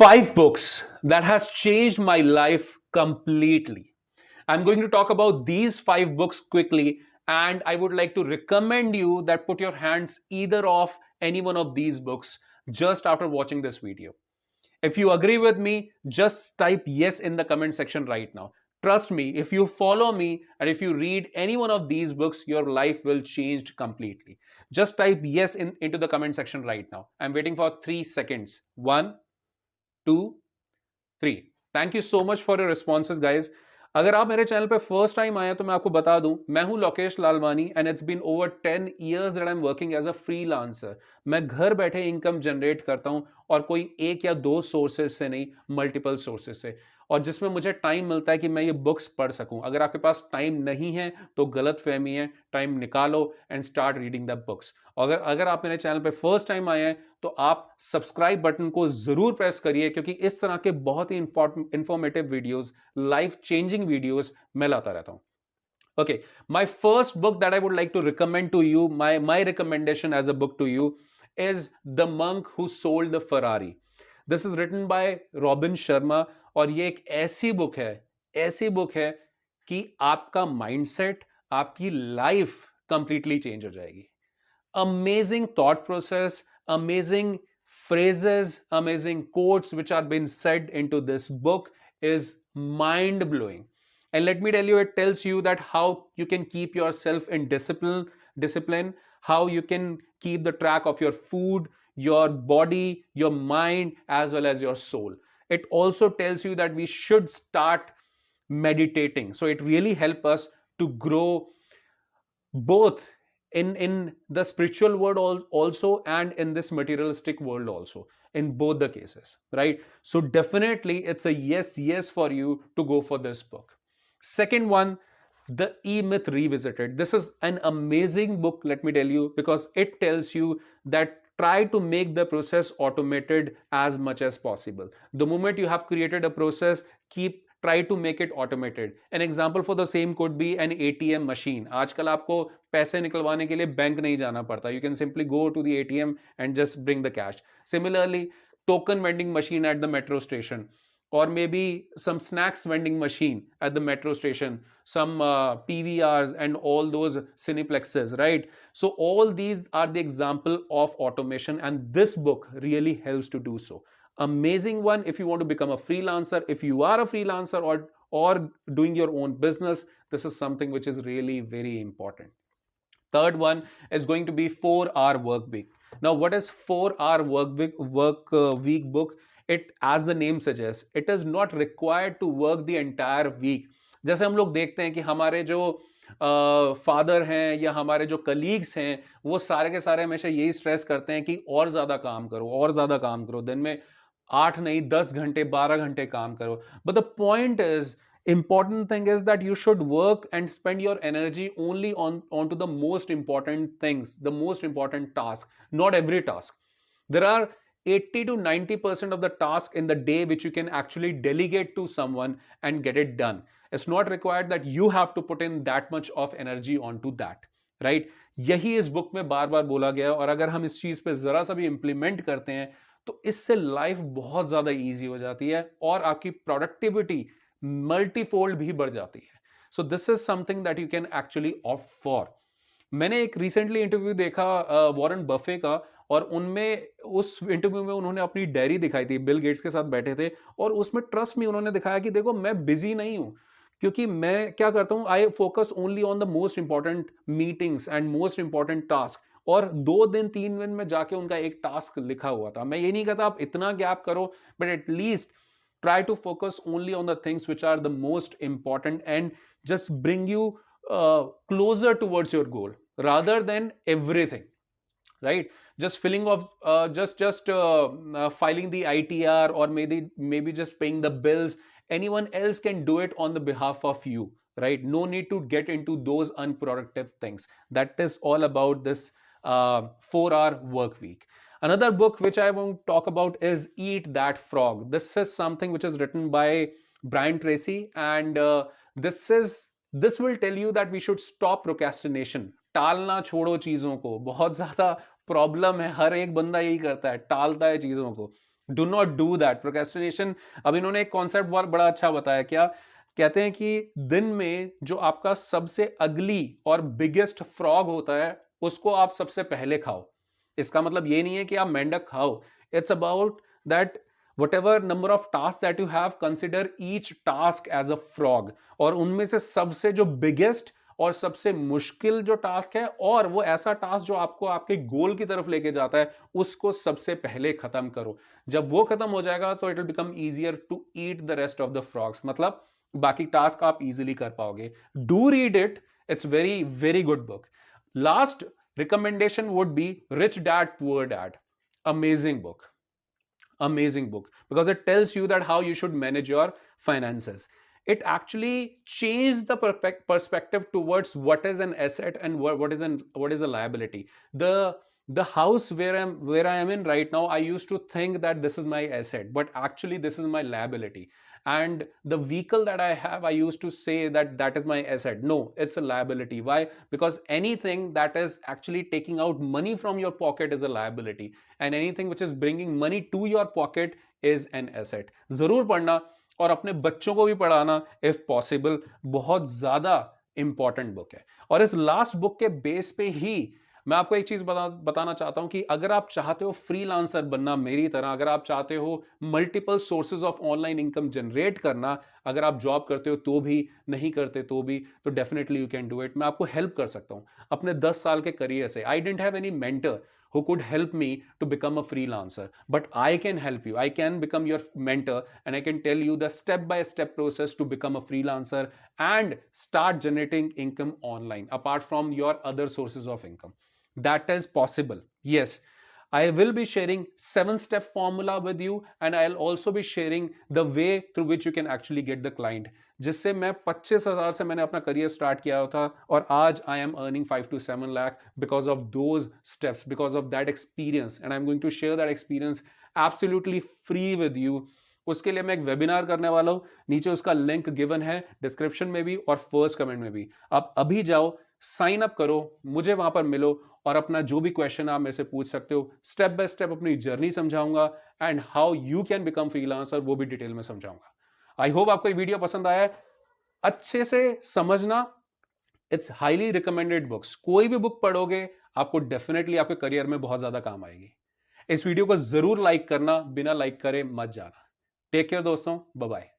5 books that has changed my life completely. I'm going to talk about these 5 books quickly, and I would like to recommend you that put your hands either of any one of these books just after watching this video. If you agree with me, just type yes in the comment section right now. Trust me, if you follow me and if you read any one of these books, your life will change completely. Just type yes into the comment section right now. I'm waiting for 3 seconds. 1, 2, 3. Thank you so much for your responses guys. अगर आप मेरे channel पे first time आए तो मैं आपको बता दूं, मैं हूं Lokesh Lalwani and it's been over 10 years that I am working as a freelancer. मैं घर बैठे इनकम जनरेट करता हूं और कोई एक या दो सोर्सेज से नहीं, मल्टीपल सोर्सेज से, और जिसमें मुझे टाइम मिलता है कि मैं ये बुक्स पढ़ सकूं. अगर आपके पास टाइम नहीं है तो गलत फहमी है. टाइम निकालो and start reading the books. अगर अगर आप मेरे चैनल पे फर्स्ट टाइम आए हैं तो आप सब्सक्राइब बटन को जरूर प्रेस करिए, क्योंकि इस तरह के बहुत ही informative videos, life changing videos मैं लाता रहता हूं. Okay, my first book that I would like to recommend to you, my recommendation as a book to you is The Monk Who Sold the Ferrari. This is written by Robin Sharma, और ये एक ऐसी book है कि आपका mindset, आपकी life completely change हो जाएगी. Amazing thought process, amazing phrases, amazing quotes which are being said into this book is mind blowing. And let me tell you, it tells you that how you can keep yourself in discipline, how you can keep the track of your food, your body, your mind, as well as your soul. It also tells you that we should start meditating. So it really helps us to grow both in the spiritual world also and in this materialistic world also, in both the cases, right? So definitely it's a yes for you to go for this book. Second one, The E-Myth Revisited. This is an amazing book, let me tell you, because it tells you that try to make the process automated as much as possible. The moment you have created a process, try to make it automated. An example for the same could be an ATM machine. आजकल आपको पैसे निकलवाने के लिए bank नहीं जाना पड़ता. You can simply go to the ATM and just bring the cash. Similarly, token vending machine at the metro station, or maybe some snacks vending machine at the metro station, some PVRs and all those cineplexes, right? So all these are the example of automation, and this book really helps to do so. Amazing one if you want to become a freelancer. If you are a freelancer or doing your own business, this is something which is really very important. Third one is going to be 4-Hour Work Week. Now, what is 4-Hour Week book? It, as the name suggests, it is not required to work the entire week. जैसे हम लोग देखते हैं कि हमारे जो father हैं या हमारे जो कलीग्स हैं, वो सारे के सारे हमेशा यही स्ट्रेस करते हैं कि और ज़्यादा काम करो, दिन में 8 नहीं 10 घंटे 12 घंटे काम करो. But the point is, important thing is that you should work and spend your energy only onto the most important things, the most important task, not every task. There are 80 to 90% of the task in the day which you can actually delegate to someone and get it done. It's not required that you have to put in that much of energy onto that, right? यही इस book में बार बार बोला गया है, और अगर हम इस चीज पे जरा सा भी इंप्लीमेंट करते हैं तो इससे लाइफ बहुत ज्यादा इजी हो जाती है और आपकी प्रोडक्टिविटी मल्टीफोल्ड भी बढ़ जाती है. So this is something that you can actually opt for. मैंने एक रिसेंटली इंटरव्यू देखा वॉरेन बफे का, और उनमें उस इंटरव्यू में उन्होंने अपनी डायरी दिखाई थी. बिल गेट्स के साथ बैठे थे और उसमें ट्रस्ट में उन्होंने दिखाया कि देखो, मैं बिजी नहीं हूं, क्योंकि मैं क्या करता हूं, I focus only on the most important meetings and most important task. और 2 दिन 3 दिन में जाके उनका एक टास्क लिखा हुआ था. मैं ये नहीं कहता आप इतना गैप करो, but at least try to focus only on the things which are the most important and just bring you closer towards your goal rather than everything, right? Just filling of filing the ITR, or maybe just paying the bills. Anyone else can do it on the behalf of you, right? No need to get into those unproductive things. That is all about this 4-hour work week. Another book which I want to talk about is Eat That Frog. This is something which is written by Brian Tracy, and this will tell you that we should stop procrastination. टालना छोड़ो चीजों को. बहुत ज्यादा problem है, हर एक बंदा यही करता है, टालता है चीजों को. Do not do that procrastination. अब इन्होंने एक कॉन्सेप्ट बहुत बड़ा अच्छा बताया, क्या कहते हैं कि दिन में जो आपका सबसे अगली और बिगेस्ट फ्रॉग होता है उसको आप सबसे पहले खाओ। इसका मतलब ये नहीं है कि आप मेंढक खाओ, it's about that whatever number of tasks that you have, consider each task as a frog, और उनमें से सबसे जो बिगेस्ट और सबसे मुश्किल जो टास्क है, और वो ऐसा टास्क जो आपको आपके गोल की तरफ लेके जाता है, उसको सबसे पहले खत्म करो। जब वो खत्म हो जाएगा तो it will become easier to eat the rest of the frogs, मतलब बाकी टास्क आप इजीली कर पाओगे। Do read it, it's very very good book. Last recommendation would be rich dad poor dad. Amazing book, amazing book, because it tells you that how you should manage your finances. It actually changed the perspective towards what is an asset and what is a liability. The house where I am in right now, I used to think that this is my asset, but actually this is my liability. And the vehicle that I have, I used to say that that is my asset. No, it's a liability. Why? Because anything that is actually taking out money from your pocket is a liability, and anything which is bringing money to your pocket is an asset. जरूर पढ़ना और अपने बच्चों को भी पढ़ाना if possible, बहुत ज्यादा इंपॉर्टेंट बुक है। और इस लास्ट बुक के बेस पे ही मैं आपको एक चीज बताना चाहता हूं कि अगर आप चाहते हो फ्रीलांसर बनना मेरी तरह, अगर आप चाहते हो multiple sources of online income generate करना, अगर आप जॉब करते हो तो भी, नहीं करते तो भी, तो definitely you can do it. मैं आपको हेल्प कर सकता हूं अपने 10 साल के करियर से। I don't have any mentor who could help me to become a freelancer, but I can help you. I can become your mentor, and I can tell you the step by step process to become a freelancer and start generating income online apart from your other sources of income. That is possible. Yes, I will be sharing 7-step formula with you, and I'll also be sharing the way through which you can actually get the client. जिससे मैं 25,000 से मैंने अपना career start किया था, और आज I am earning 5 to 7 lakh because of those steps, because of that experience, and I am going to share that experience absolutely free with you. उसके लिए मैं एक वेबिनार करने वाला हूं, नीचे उसका लिंक गिवन है डिस्क्रिप्शन में भी और फर्स्ट कमेंट में भी। आप अभी जाओ, साइन अप करो, मुझे वहां पर मिलो, और अपना जो भी क्वेश्चन आप मेरे से पूछ सकते हो। स्टेप बाय स्टेप अपनी जर्नी समझाऊंगा, and how you can become freelancer वो भी डिटेल में समझाऊंगा। आई होप आपको ये वीडियो पसंद आया है। अच्छे से समझना, इट्स हाईली रिकमेंडेड बुक्स। कोई भी बुक पढ़ोगे आपको डेफिनेटली आपके करियर में बहुत ज्यादा काम आएगी। इस वीडियो को जरूर लाइक करना, बिना लाइक करे मत जाना। टेक केयर दोस्तों, बाय बाय।